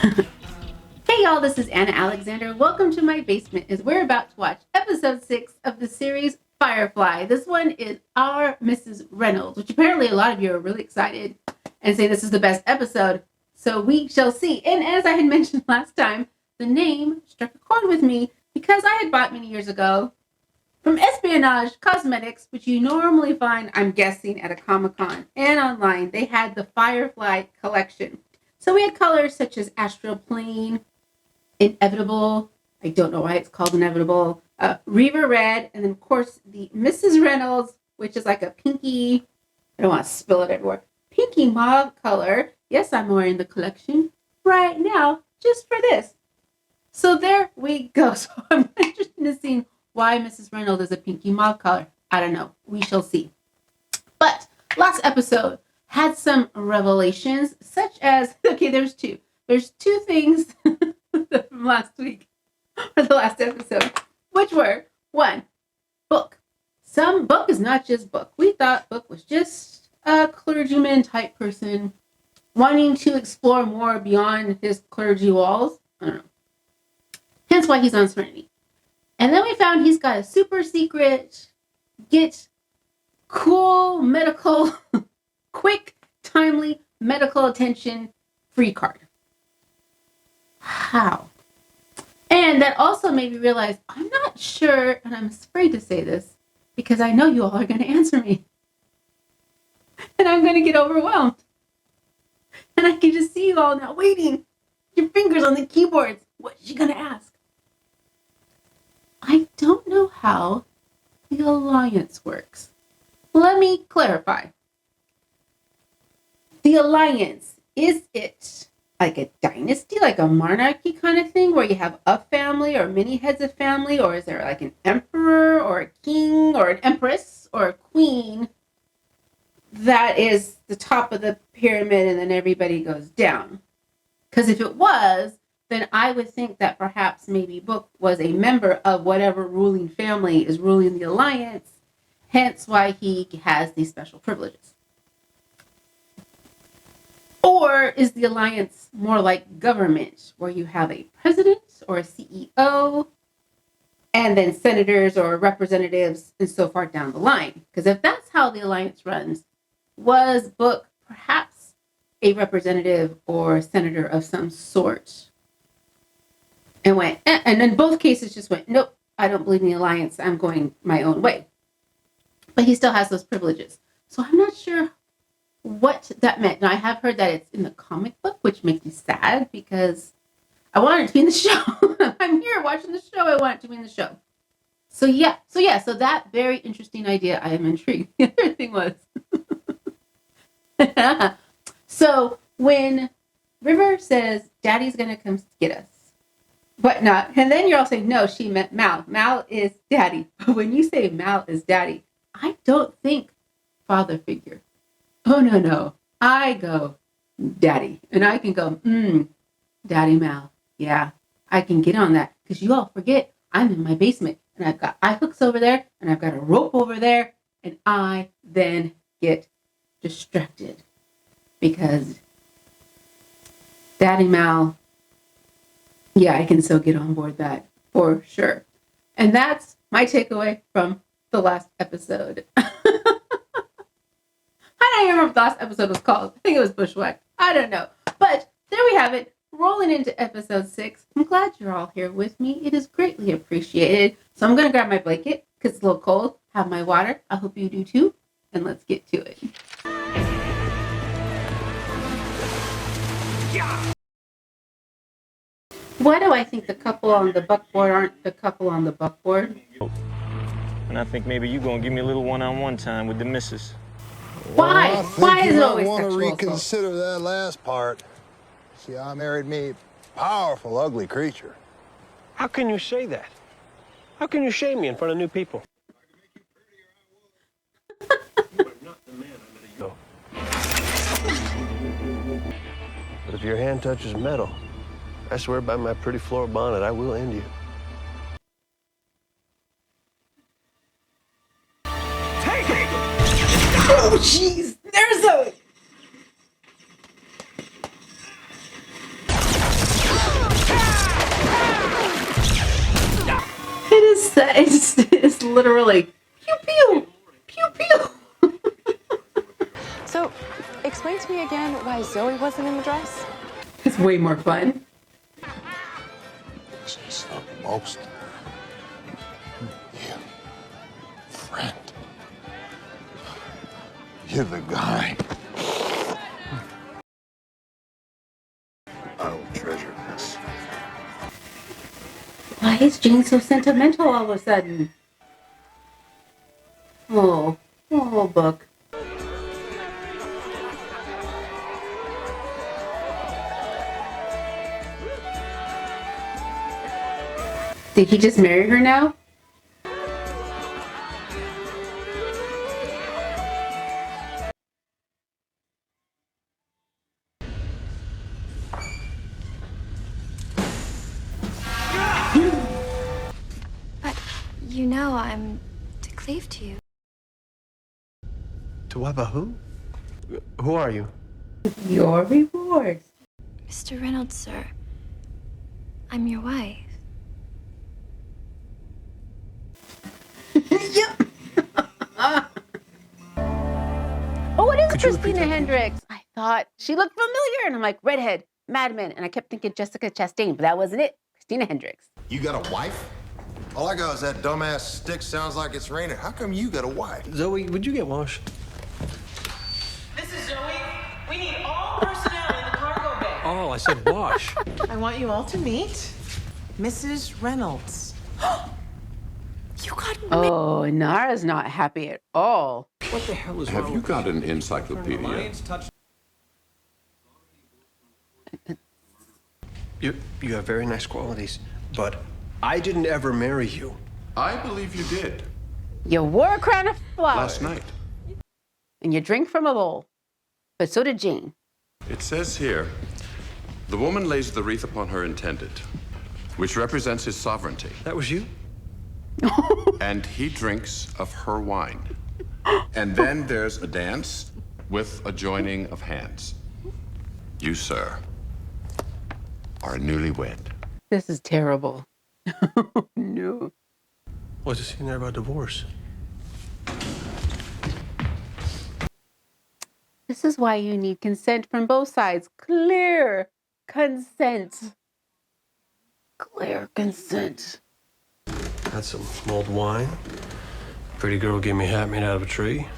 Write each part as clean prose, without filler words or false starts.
Hey y'all, this is Anna Alexander. Welcome to my basement as we're about to watch episode 6 of the series Firefly. This one is Our Mrs. Reynolds, which apparently a lot of you are really excited and say this is the best episode. So we shall see. And as I had mentioned last time, the name struck a chord with me because I had bought many years ago from Espionage Cosmetics, which you normally find, I'm guessing, at a Comic-Con and online. They had the Firefly collection. So we had colors such as Astral Plane, Inevitable. I don't know why it's called Inevitable. Reaver Red, and then of course the Mrs. Reynolds, which is like a pinky, I don't want to spill it everywhere, pinky mauve color. Yes, I'm wearing the collection right now just for this. So there we go. So I'm interested in seeing why Mrs. Reynolds is a pinky mauve color. I don't know. We shall see. But last episode had some revelations, such as, okay, there's two. There's two things from last week, or the last episode, which were, one, Book. Some Book is not just Book. We thought Book was just a clergyman type person wanting to explore more beyond his clergy walls. I don't know. Hence why he's on Serenity. And then we found he's got a super secret, get cool medical, quick, timely medical attention free card. How? And that also made me realize I'm not sure, and I'm afraid to say this because I know you all are going to answer me. And I'm going to get overwhelmed. And I can just see you all now waiting, your fingers on the keyboards. What's she going to ask? I don't know how the alliance works. Let me clarify. The alliance, is it like a dynasty, like a monarchy kind of thing where you have a family or many heads of family, or is there like an emperor or a king or an empress or a queen that is the top of the pyramid and then everybody goes down? Because if it was, then I would think that perhaps maybe Book was a member of whatever ruling family is ruling the alliance, hence why he has these special privileges. Or is the alliance more like government, where you have a president or a CEO, and then senators or representatives and so far down the line? Because if that's how the alliance runs, was Book perhaps a representative or senator of some sort? And went, and in both cases just went, nope, I don't believe in the alliance. I'm going my own way. But he still has those privileges. So I'm not sure what that meant. Now, I have heard that it's in the comic book, which makes me sad because I want it to be in the show. I'm here watching the show. I want it to be in the show. So that very interesting idea. I am intrigued. The other thing was, so when River says, Daddy's going to come get us, but not, and then you're all saying, no, she meant Mal. Mal is Daddy. But when you say Mal is Daddy, I don't think father figure. Oh, no. I go, Daddy. And I can go, Daddy Mal. Yeah, I can get on that. Because you all forget, I'm in my basement. And I've got eye hooks over there. And I've got a rope over there. And I then get distracted. Because Daddy Mal, yeah, I can still get on board that for sure. And that's my takeaway from the last episode. I don't even remember what the last episode was called. I think it was Bushwhack. I don't know. But there we have it. Rolling into episode 6. I'm glad you're all here with me. It is greatly appreciated. So I'm going to grab my blanket because it's a little cold. Have my water. I hope you do too. And let's get to it. Why do I think the couple on the buckboard aren't the couple on the buckboard? And I think maybe you're going to give me a little one-on-one time with the missus. Why? Well, Why is it always want to sexual reconsider assault? that last part. See, I married me powerful, ugly creature. How can you say that? How can you shame me in front of new people? You are not the man I'm going to go. But if your hand touches metal, I swear by my pretty floor bonnet, I will end you. Take it! Oh, jeez! There's a... Just literally, pew pew, pew pew. So, explain to me again why Zoe wasn't in the dress. It's way more fun. She's the most. You, friend. You're the guy. I will treasure this. Why is Jane so sentimental all of a sudden? Oh, book. Did he just marry her now? But you know I'm to cleave to you. To what about who? Who are you? Your reward. Mr. Reynolds, sir. I'm your wife. Yep. Oh, it is Could you repeat Christina that, please? Hendricks. I thought she looked familiar, and I'm like, redhead, Mad Men, and I kept thinking Jessica Chastain, but that wasn't it. Christina Hendricks. You got a wife? All I got is that dumbass stick sounds like it's raining. How come you got a wife? Zoe, would you get washed? This is Zoe. We need all personnel in the cargo bay. Oh, I said wash. I want you all to meet Mrs. Reynolds. You got Oh, Nara's not happy at all. What the hell is Have wrong you with got an encyclopedia? You have very nice qualities, but I didn't ever marry you. I believe you did. You wore a crown of flowers. Last night. And you drink from a bowl. But so did Jane. It says here, the woman lays the wreath upon her intended, which represents his sovereignty, That was you? and he drinks of her wine. And then there's a dance with a joining of hands. You, sir, are newlywed. This is terrible. No. What's the scene there about divorce? This is why you need consent from both sides. Clear consent. Clear consent. Had some mulled wine. Pretty girl gave me a hat made out of a tree.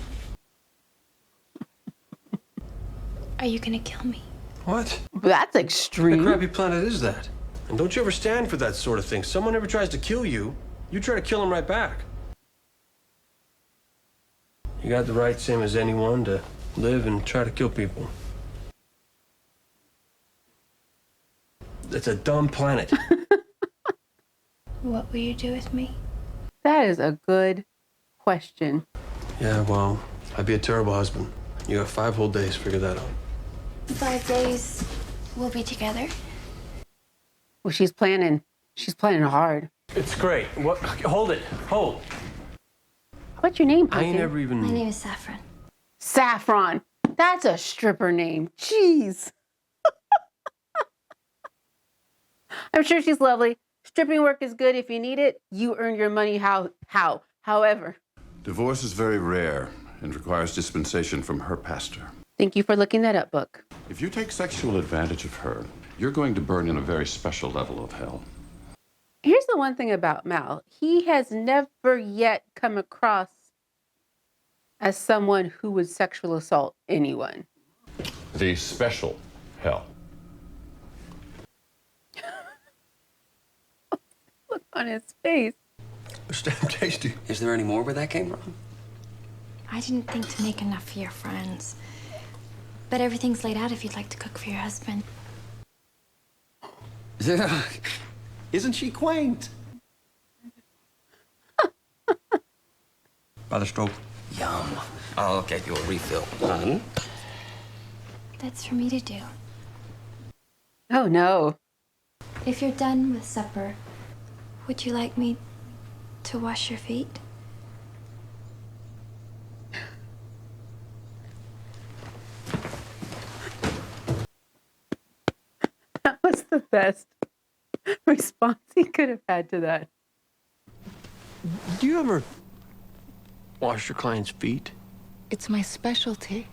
Are you gonna kill me? What? That's What extreme. crappy planet is that? And don't you ever stand for that sort of thing. Someone ever tries to kill you, you try to kill them right back. You got the right, same as anyone, to live and try to kill people. It's a dumb planet. What will you do with me? That is a good question. Yeah, well, I'd be a terrible husband. You have 5 whole days to figure that out. 5 days we'll be together. Well, she's planning. She's planning hard. It's great. What? Hold it. Hold. What's your name, I Pumpkin? ain't never My even. name is Saffron. Saffron. That's a stripper name. Jeez. I'm sure she's lovely. Stripping work is good if you need it. You earn your money however. Divorce is very rare and requires dispensation from her pastor. Thank you for looking that up, book. If you take sexual advantage of her, you're going to burn in a very special level of hell. Here's the one thing about Mal. He has never yet come across as someone who would sexual assault anyone. The special hell. Look on his face. It's damn tasty. Is there any more where that came from? I didn't think to make enough for your friends. But everything's laid out if you'd like to cook for your husband. Isn't she quaint? By the stroke. Yum. I'll get you a refill, son. That's for me to do. Oh no. If you're done with supper, would you like me to wash your feet? That was the best response he could have had to that. Do you ever wash your clients' feet? It's my specialty.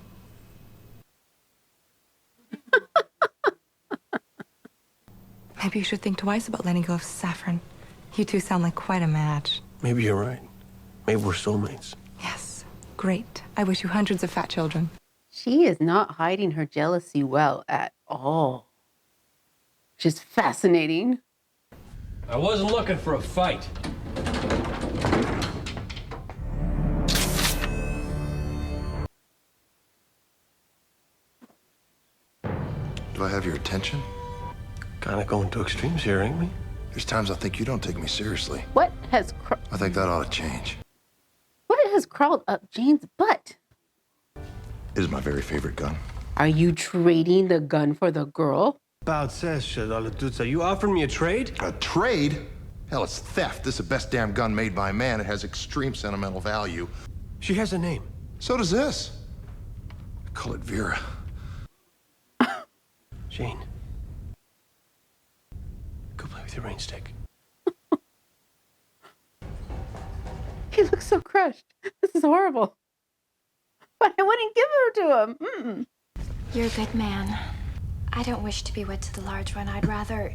Maybe you should think twice about letting go of Saffron. You two sound like quite a match. Maybe you're right. Maybe we're soulmates. Yes, great. I wish you hundreds of fat children. She is not hiding her jealousy well at all. Which is fascinating. I wasn't looking for a fight. Do I have your attention? Kind of going to extremes here, ain't we? There's times I think you don't take me seriously. What has I think that ought to change. crawled up Jane's butt? It is my very favorite gun. Are you trading the gun for the girl? About says, you offered me a trade? A trade? Hell, it's theft. This is the best damn gun made by man. It has extreme sentimental value. She has a name. So does this. I call it Vera. Jane. Go play with your rain stick. He looks so crushed. This is horrible. But I wouldn't give her to him. Mm-mm. You're a good man. I don't wish to be wed to the large one. I'd rather...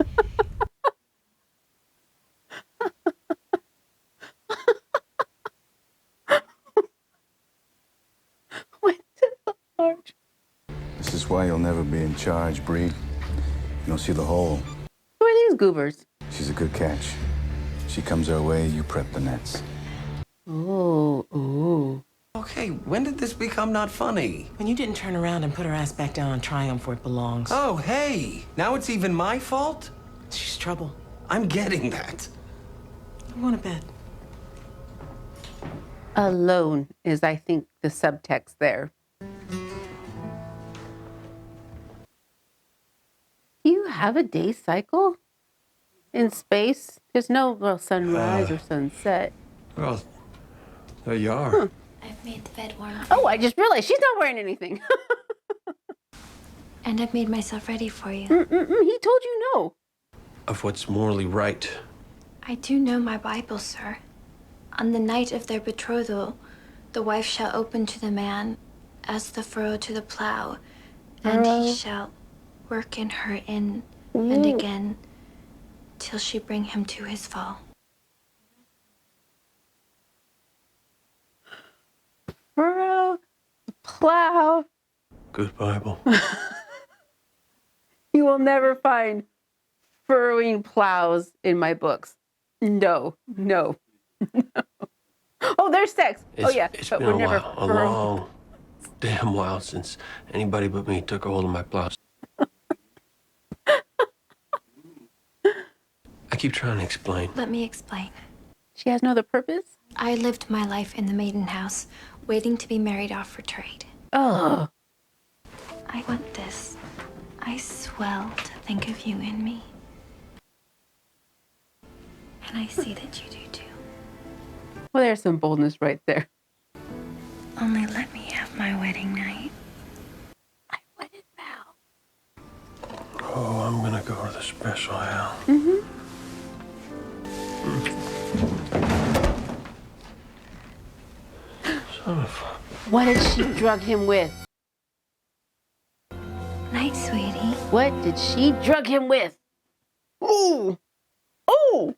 Went to the large. This is why you'll never be in charge, Breed. You don't see the hole. Who are these goobers? She's a good catch. She comes our way, you prep the nets. Oh, ooh. Okay, when did this become not funny? When you didn't turn around and put her ass back down on Triumph where it belongs. Oh, hey, now it's even my fault? She's trouble. I'm getting that. I'm going to bed. Alone is, I think, the subtext there. Do you have a day cycle in space? There's no sunrise or sunset. Well, there you are. I've made the bed warm. Oh, I just realized she's not wearing anything. And I've made myself ready for you. He told you no. Of what's morally right. I do know my Bible, sir. On the night of their betrothal, the wife shall open to the man as the furrow to the plow, and he shall work in her in and again till she bring him to his fall. Furrow, plow. Good Bible. You will never find furrowing plows in my books. No. Oh, there's sex. It's but been we're a never while, a long damn while since anybody but me took a hold of my blouse. I keep trying to explain. Let me explain. She has no other purpose? I lived my life in the maiden house, waiting to be married off for trade. Oh. I want this. I swell to think of you in me. And I see that you do too. Well, there's some boldness right there. Only let me have my wedding night. My wedded vow. Oh, I'm gonna go to the special hell. Son of a... What did she drug him with? Night, sweetie. What did she drug him with? Ooh. Ooh.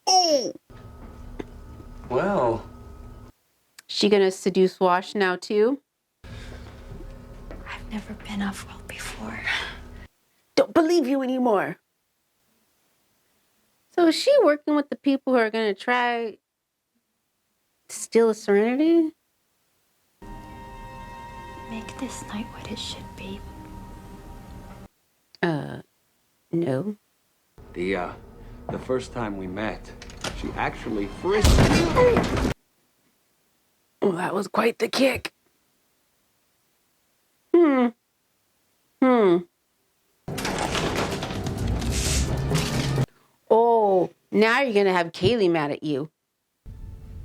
Ooh. Well... She gonna seduce Wash now too? I've never been off-world before. Don't believe you anymore. So is she working with the people who are gonna try to steal a Serenity? Make this night what it should be. No. The first time we met, she actually frisked me. Oh, that was quite the kick. Oh, now you're gonna have Kaylee mad at you.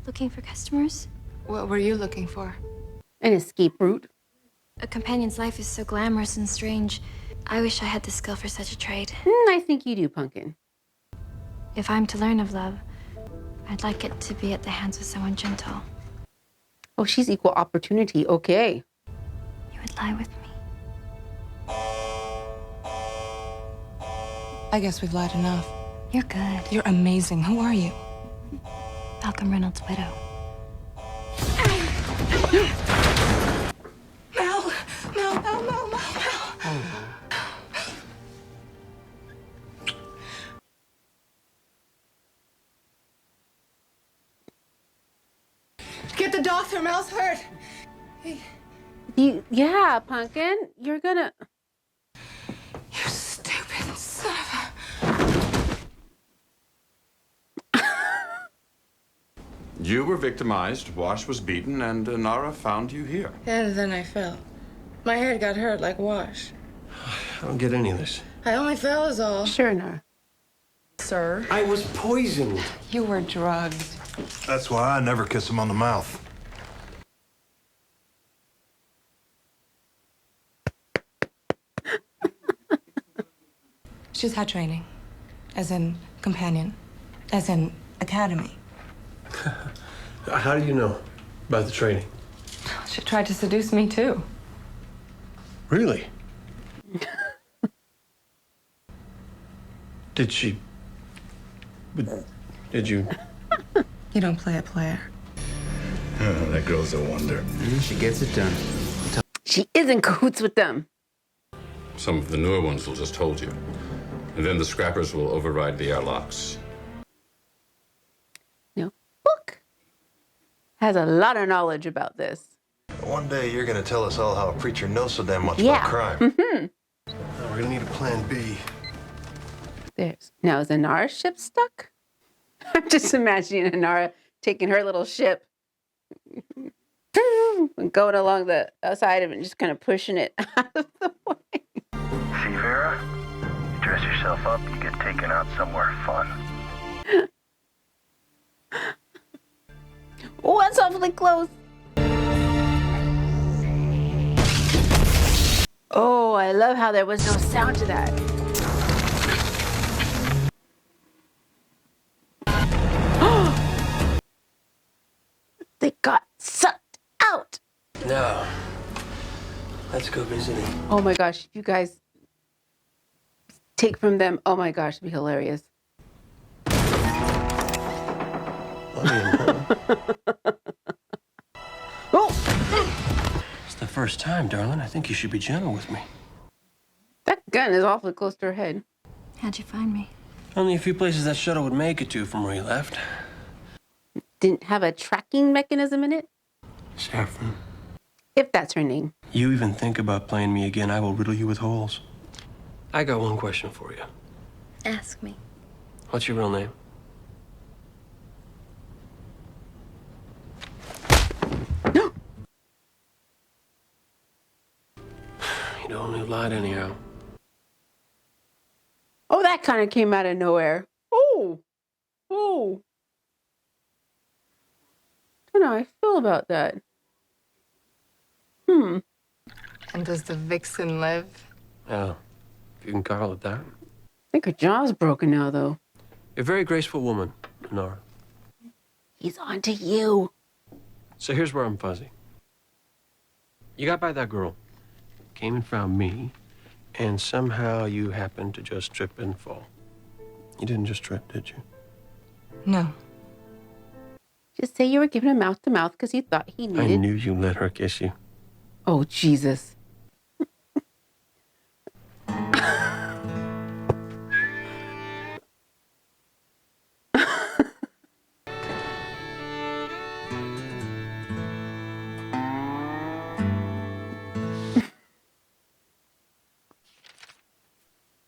Looking for customers? What were you looking for? An escape route. A companion's life is so glamorous and strange. I wish I had the skill for such a trade. I think you do, Pumpkin. If I'm to learn of love, I'd like it to be at the hands of someone gentle. Oh, she's equal opportunity. Okay. You would lie with me. I guess we've lied enough. You're good. You're amazing. Who are you? Malcolm Reynolds' widow. Mel! Mel! Get the doctor. Mel's hurt. Yeah, Pumpkin. You're gonna... You stupid son of a... You were victimized, Wash was beaten, and Nara found you here. And then I fell. My head got hurt like Wash. I don't get any of this. I only fell is all. Sure, Nara. Sir? I was poisoned. You were drugged. That's why I never kiss him on the mouth. She's had training. As in companion. As in academy. How do you know about the training? She tried to seduce me, too. Really? Did she... Did you... You don't play a player. Oh, that girl's a wonder. She gets it done. She is in cahoots with them. Some of the newer ones will just hold you. And then the scrappers will override the airlocks. No. Book has a lot of knowledge about this. One day you're gonna tell us all how a preacher knows so damn much Yeah. about crime. Mm-hmm. Now we're gonna need a plan B. There's... Now, is Anara's ship stuck? I'm just imagining Anara taking her little ship and going along the outside of it and just kind of pushing it out of the way. See, Vera? You dress yourself up, you get taken out somewhere fun. Oh, that's awfully close. Oh, I love how there was no sound to that. They got sucked out. No. Let's go visiting. Oh my gosh, if you guys take from them, oh my gosh, it'd be hilarious. Oh! It's the first time, darling. I think you should be gentle with me. That gun is awfully close to her head. How'd you find me? Only a few places that shuttle would make it to from where you left. Didn't have a tracking mechanism in it? Saffron. If that's her name. You even think about playing me again, I will riddle you with holes. I got one question for you. Ask me. What's your real name? No. You don't only lied anyhow. Oh, that kind of came out of nowhere. Oh. Oh. I don't know how I feel about that. And does the vixen live? Yeah, if you can call it that. I think her jaw's broken now, though. You're a very graceful woman, Nora. He's on to you. So here's where I'm fuzzy. You got by that girl, came and found me, and somehow you happened to just trip and fall. You didn't just trip, did you? No. Just say you were giving him mouth to mouth because you thought he needed. I knew you let her kiss you. Oh, Jesus.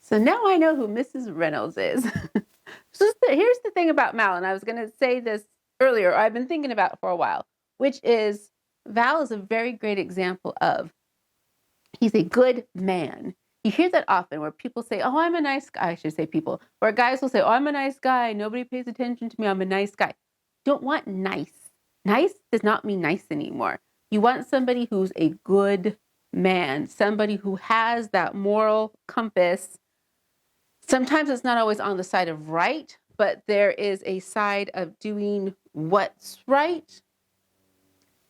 So now I know who Mrs. Reynolds is. Here's the thing about Mal, and I was going to say this earlier, I've been thinking about it for a while, which is Val is a very great example of he's a good man. You hear that often where people say, oh, I'm a nice guy. I should say people. Where guys will say, oh, I'm a nice guy. Nobody pays attention to me. I'm a nice guy. Don't want nice. Nice does not mean nice anymore. You want somebody who's a good man, somebody who has that moral compass. Sometimes it's not always on the side of right, but there is a side of doing what's right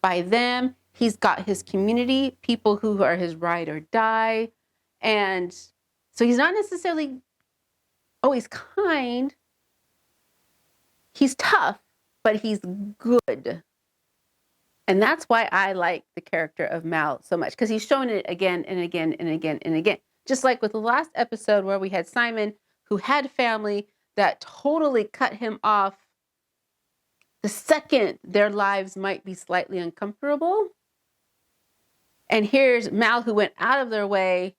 by them. He's got his community, people who are his ride or die. And so he's not necessarily always kind. He's tough, but he's good. And that's why I like the character of Mal so much, because he's shown it again and again and again and again. Just like with the last episode where we had Simon, who had family that totally cut him off the second their lives might be slightly uncomfortable. And here's Mal, who went out of their way,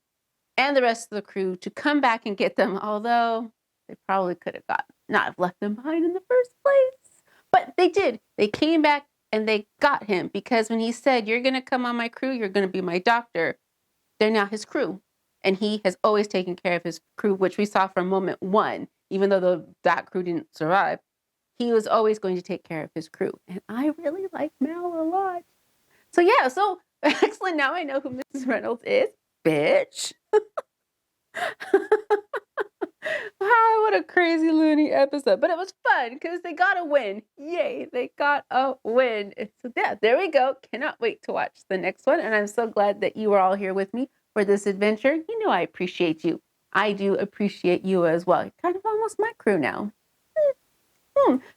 and the rest of the crew to come back and get them, although they probably could have not have left them behind in the first place. But they did. They came back and they got him, because when he said, "You're going to come on my crew, you're going to be my doctor," they're now his crew. And he has always taken care of his crew, which we saw from moment one, even though that crew didn't survive. He was always going to take care of his crew. And I really like Mal a lot. So yeah, so excellent. Now I know who Mrs. Reynolds is. Bitch. Wow, what a crazy loony episode. But it was fun because they got a win. Yay, they got a win. So yeah, there we go. Cannot wait to watch the next one. And I'm so glad that you are all here with me for this adventure. You know I appreciate you. I do appreciate you as well. You're kind of almost my crew now.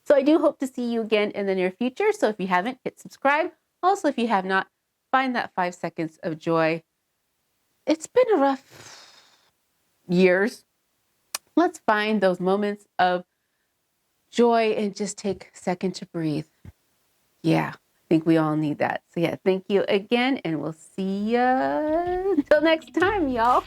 So I do hope to see you again in the near future. So if you haven't, hit subscribe. Also, if you have not, find that 5 seconds of joy. It's been a rough years. Let's find those moments of joy and just take a second to breathe. Yeah, I think we all need that. So yeah, thank you again, and we'll see you until next time, y'all.